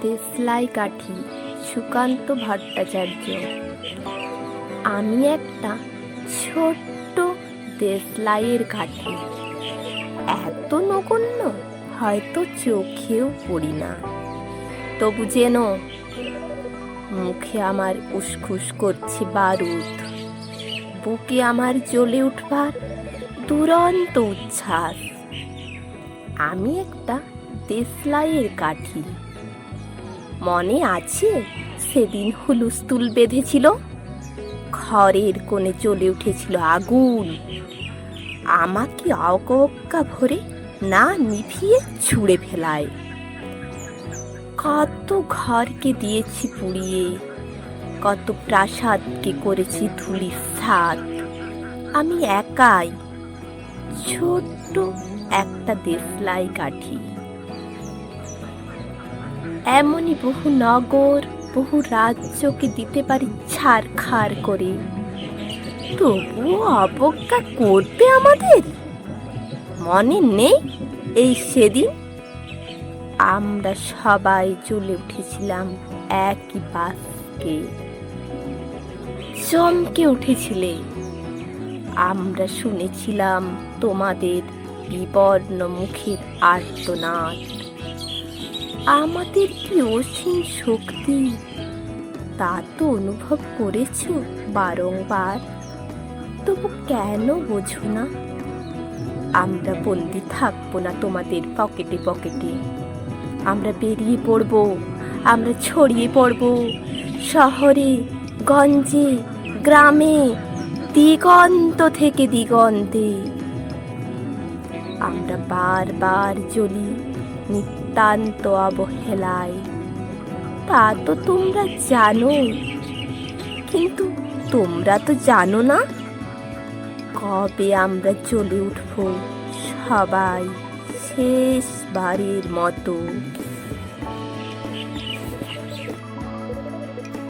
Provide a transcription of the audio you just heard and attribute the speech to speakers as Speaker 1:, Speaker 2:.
Speaker 1: দেশলাই কাঠি, সুকান্ত ভট্টাচার্য। আমি একটা ছোট্ট দেশলাইয়ের কাঠি, এত নগণ্য হয়তো চোখেও পড়ি না। তবু যেন মুখে আমার উসখুস করছে বারুদ, বুকে আমার জ্বলে উঠবার দুরন্ত উচ্ছ্বাস। আমি একটা দেশলাইয়ের কাঠি। মনে আছে সেদিন হুলস্থুল বেঁধেছিল, ঘরের কোণে জ্বলে উঠেছিল আগুন, আমাকে অকক্কা ভরে না নিভিয়ে ছুঁড়ে ফেলায়। কত ঘরকে দিয়েছি পুড়িয়ে, কত প্রাসাদকে করেছি ধূলিসাৎ। আমি একাই ছোট্ট একটা দেশলাই কাঠি। এমনই বহু নগর, বহু রাজ্যকে দিতে পারি ছারখার করে, তবুও অবজ্ঞা করবে আমাদের। মনে নেই এই সেদিন আমরা সবাই জ্বলে উঠেছিলাম একই বাষ্পে, চমকে উঠেছিলে। আমরা শুনেছিলাম তোমাদের বিবর্ণ মুখের আর্তনাদ। আমাদের কি অসীম শক্তি, তা তো অনুভব করেছ বারংবার। তবু কেন বোঝো না? আমরা বন্দি থাকবো না তোমাদের পকেটে পকেটে। আমরা বেরিয়ে পড়ব, আমরা ছড়িয়ে পড়ব শহরে, গঞ্জে, গ্রামে, দিগন্ত থেকে দিগন্তে। আমরা বারবার জ্বলি নিতান্ত অবহেলায়, তা তো তোমরা জানো। কিন্তু তোমরা তো জানো না কবে আমরা জ্বলে উঠব সবাই শেষবারের মতো।